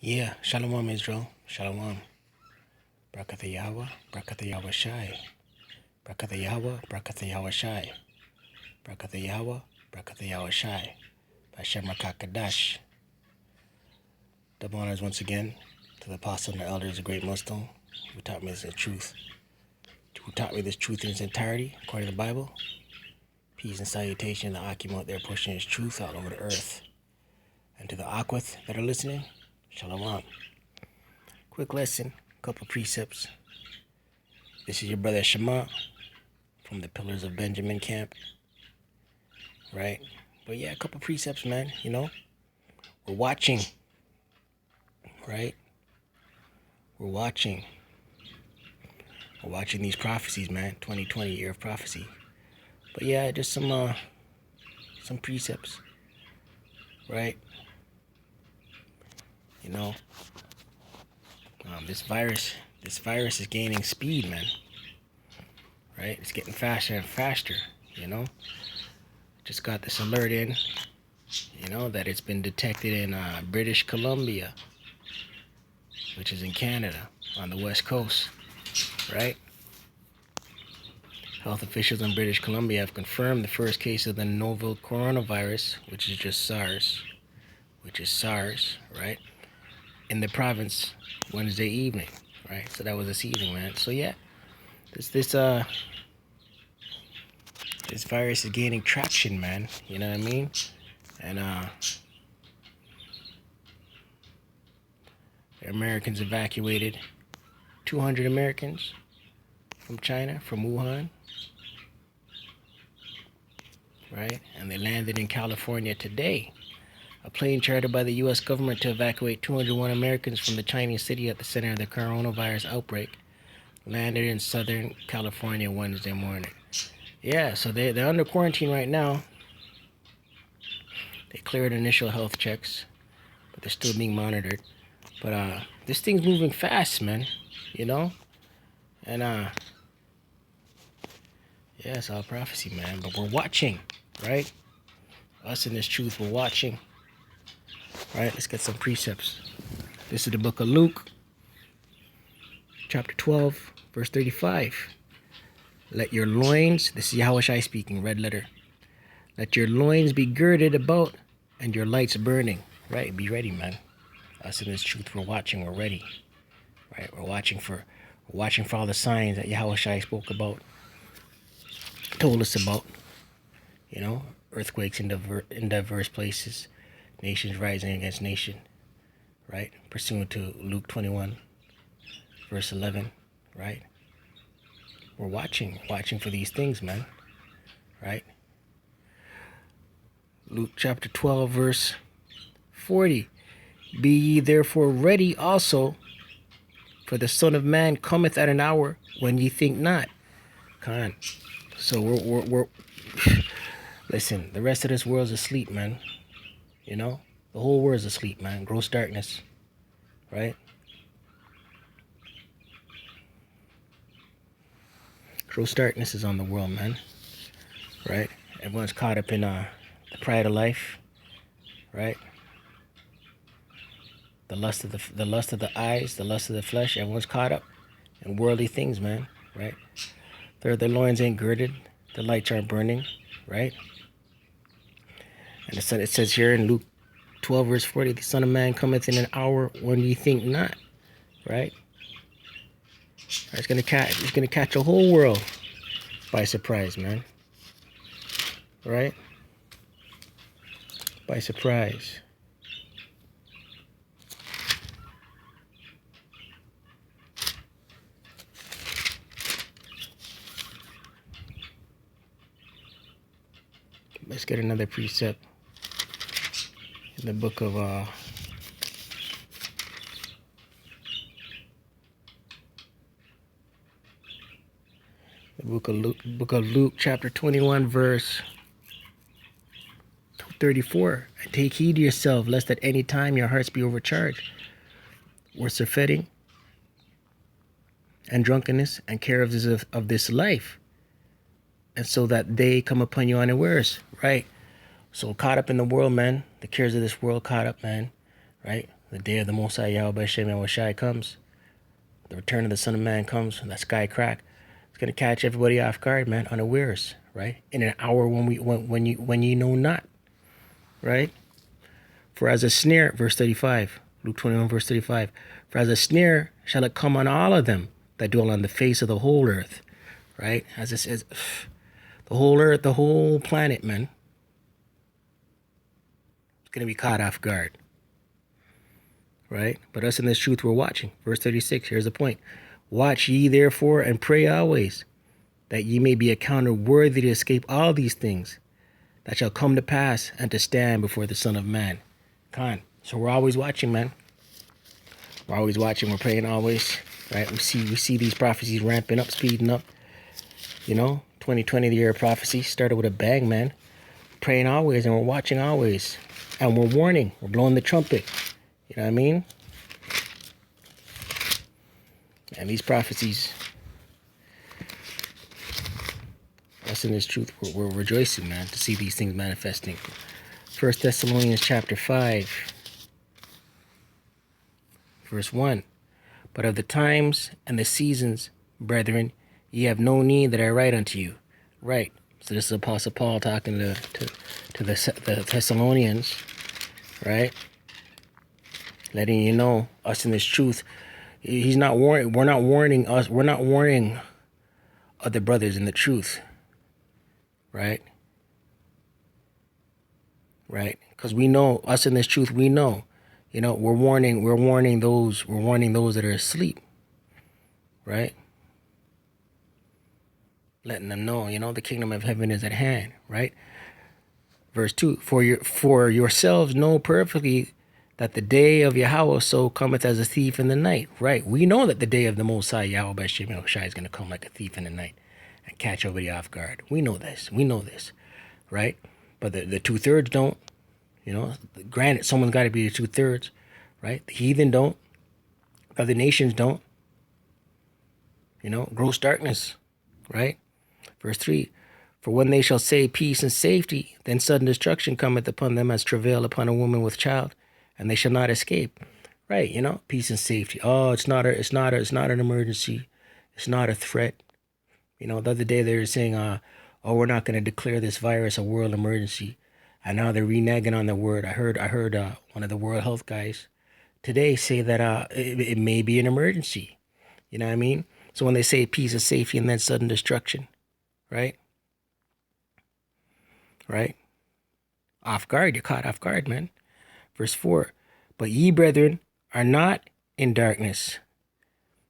Yeah, Shalom Israel, Shalom. Brakatha Yahweh, Brakatha Yahweh Shai. Brakatha Yahweh, Brakatha Yahweh Shai. Brakatha Yahweh, Brakatha Yahweh Shai. Bashem Rakakadash. Double honors once again to the apostle and the elders, a great Muslim who taught me this truth. Who taught me this truth in its entirety, according to the Bible. Peace and salutation to the Akim out there pushing his truth all over the earth. And to the Aquath that are listening, Shalom. Quick lesson, couple precepts. This is your brother Shema from the Pillars of Benjamin camp. Right? But yeah, a couple precepts, man. You know, we're watching. Right? We're watching. We're watching these prophecies, man. 2020 year of prophecy. But yeah, just some precepts. Right? You know, this virus is gaining speed, man. Right? It's getting faster and faster, you know. Just got this alert in, you know, that it's been detected in British Columbia, which is in Canada, on the west coast, right? Health officials in British Columbia have confirmed the first case of the novel coronavirus, which is SARS, right, in the province Wednesday evening, right? So that was this evening, man. So yeah, this virus is gaining traction, man. You know what I mean? And the Americans evacuated 200 Americans from China, from Wuhan, right? And they landed in California today. A plane chartered by the U.S. government to evacuate 201 Americans from the Chinese city at the center of the coronavirus outbreak landed in Southern California Wednesday morning. Yeah, so they're under quarantine right now. They cleared initial health checks, but they're still being monitored. But this thing's moving fast, man. You know? And yeah, it's all prophecy, man. But we're watching, right? Us in this truth, we're watching. Right, let's get some precepts. This is the book of Luke, chapter 12, verse 35. Let your loins, this is Yahweh Shai speaking, red letter. Let your loins be girded about and your lights burning. Right, be ready, man. Us in this truth, we're watching, we're ready. Right, we're watching for all the signs that Yahweh Shai spoke about, told us about. You know, earthquakes in diverse places, nations rising against nation. Right, pursuant to Luke 21, verse 11. Right. We're watching for these things, man. Right? Luke chapter 12, verse 40. Be ye therefore ready also, for the Son of Man cometh at an hour when ye think not. Con. So we're listen, the rest of this world's asleep, man. You know? The whole world's asleep, man. Gross darkness. Right? Gross darkness is on the world, man. Right? Everyone's caught up in the pride of life. Right? The lust of the eyes, the lust of the flesh. Everyone's caught up in worldly things, man. Right? Their loins ain't girded. The lights aren't burning. Right? And it says here in Luke 12, verse 40, the Son of Man cometh in an hour when ye think not. Right? It's gonna catch a whole world by surprise, man. Right? By surprise. Let's get another precept in the book of Luke, chapter 21, verse 34. And take heed to yourself, lest at any time your hearts be overcharged with surfeiting and drunkenness and care of this life, and so that they come upon you unawares. Right? So caught up in the world, man. The cares of this world caught up, man. Right? the day of the Most High Yahweh Shem Yahushai comes, the return of the Son of Man comes, and that sky crack, it's gonna catch everybody off guard, man, unawares, right? In an hour when you know not, right? For as a snare, verse 35, Luke 21, verse 35, for as a snare shall it come on all of them that dwell on the face of the whole earth, right? As it says, the whole earth, the whole planet, man, it's gonna be caught off guard, right? But us in this truth we're watching. Verse 36, here's the point. Watch ye therefore and pray always, that ye may be accounted worthy to escape all these things that shall come to pass and to stand before the Son of Man. So we're always watching, man. We're always watching. We're praying always, right? We see these prophecies ramping up, speeding up. 2020, the year of prophecy, started with a bang, man. Praying always, and we're watching always, and we're warning. We're blowing the trumpet. You know what I mean? And these prophecies, us in this truth, we're rejoicing, man, to see these things manifesting. 1 Thessalonians chapter 5, verse 1. But of the times and the seasons, brethren, ye have no need that I write unto you. Right. So this is Apostle Paul talking to the Thessalonians, right? Letting you know, us in this truth, he's not warning. We're not warning us. We're not warning other brothers in the truth, right? Right? Because we know, us in this truth, we know, we're warning those that are asleep, right? Letting them know, the kingdom of heaven is at hand, right? Verse 2, for yourselves know perfectly that the day of Yahweh so cometh as a thief in the night. Right. We know that the day of the Most High Yahweh Shem Yahushai is going to come like a thief in the night and catch everybody off guard. We know this. Right? But the 2/3 don't. Granted, someone's got to be the 2/3. Right? The heathen don't. Other nations don't. Gross darkness. Right? Verse 3, for when they shall say peace and safety, then sudden destruction cometh upon them as travail upon a woman with child, and they shall not escape. Right, peace and safety. Oh, it's not an emergency. It's not a threat. The other day they were saying, we're not going to declare this virus a world emergency. And now they're reneging on the word. I heard one of the World Health guys today say that it may be an emergency. You know what I mean? So when they say peace and safety and then sudden destruction, right? Right? Off guard, you're caught off guard, man. Verse 4, but ye, brethren, are not in darkness,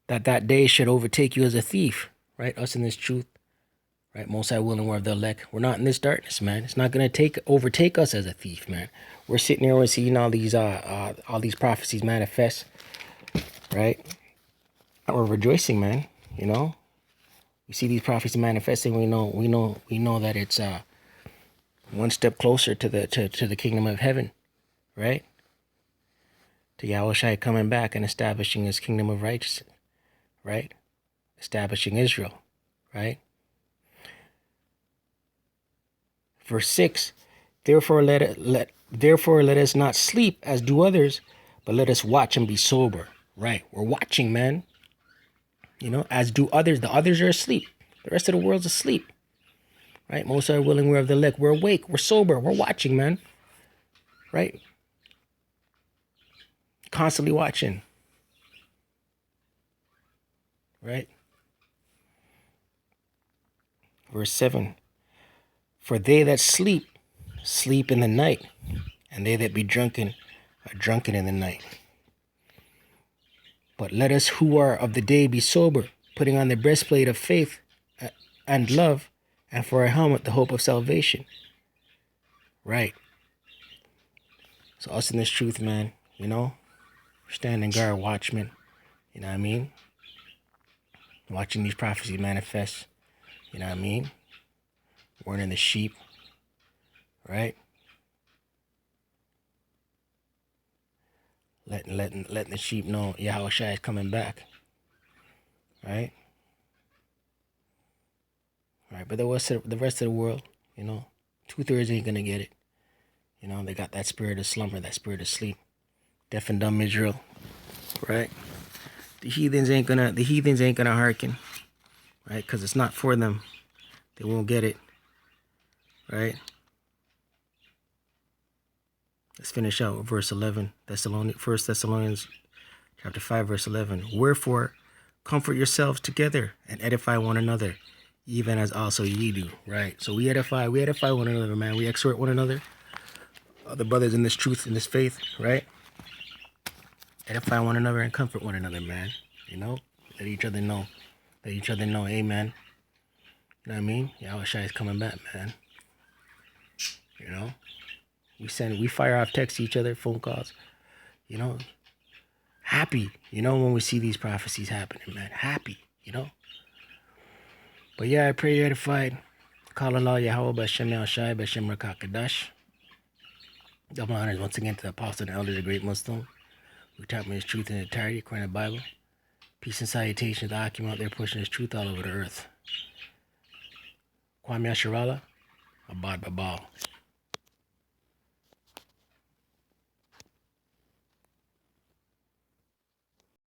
that day should overtake you as a thief, right? Us in this truth, right? Most High willing, we're of the elect. We're not in this darkness, man. It's not going to overtake us as a thief, man. We're sitting here and seeing all these prophecies manifest, right? And we're rejoicing, man. We see these prophecies manifesting. We know that it's one step closer to the kingdom of heaven, right? To Yahushai coming back and establishing his kingdom of righteousness, right? Establishing Israel, right? Verse 6, therefore let us not sleep as do others, but let us watch and be sober. Right? We're watching, man. As do others. The others are asleep. The rest of the world's asleep. Right? Most are willing, we're of the elect. We're awake. We're sober. We're watching, man. Right? Constantly watching. Right? Verse 7. For they that sleep, sleep in the night, and they that be drunken are drunken in the night. But let us who are of the day be sober, putting on the breastplate of faith and love, and for a helmet the hope of salvation. Right. So us in this truth, man, standing guard, watchmen, you know what I mean? Watching these prophecies manifest, you know what I mean? Warning the sheep, right? Letting the sheep know Yahushua is coming back, right? Right, but the rest of the world, 2/3 ain't gonna get it. They got that spirit of slumber, that spirit of sleep. Deaf and dumb Israel, right? The heathens ain't gonna hearken, right? Because it's not for them. They won't get it, right? Let's finish out with verse 11. 1 Thessalonians chapter 5, verse 11. Wherefore, comfort yourselves together and edify one another, even as also ye do, right? So we edify one another, man. We exhort one another, other brothers in this truth, in this faith, right? Edify one another and comfort one another, man. You know, let each other know, amen. You know what I mean? Yahweh Shai is coming back, man. You know, we fire off texts to each other, phone calls, you know, happy, you know, when we see these prophecies happening, man, happy, you know. But yeah, I pray you're edified. Call Allah Yahweh B'Shem Yahushai B'Shem Rakakadash. Double honors once again to the apostle and elder, the great Muslim, who taught me his truth in entirety according to the Bible. Peace and salutations to Akim out there pushing his truth all over the earth. Kwame Asherala, Abad Babal.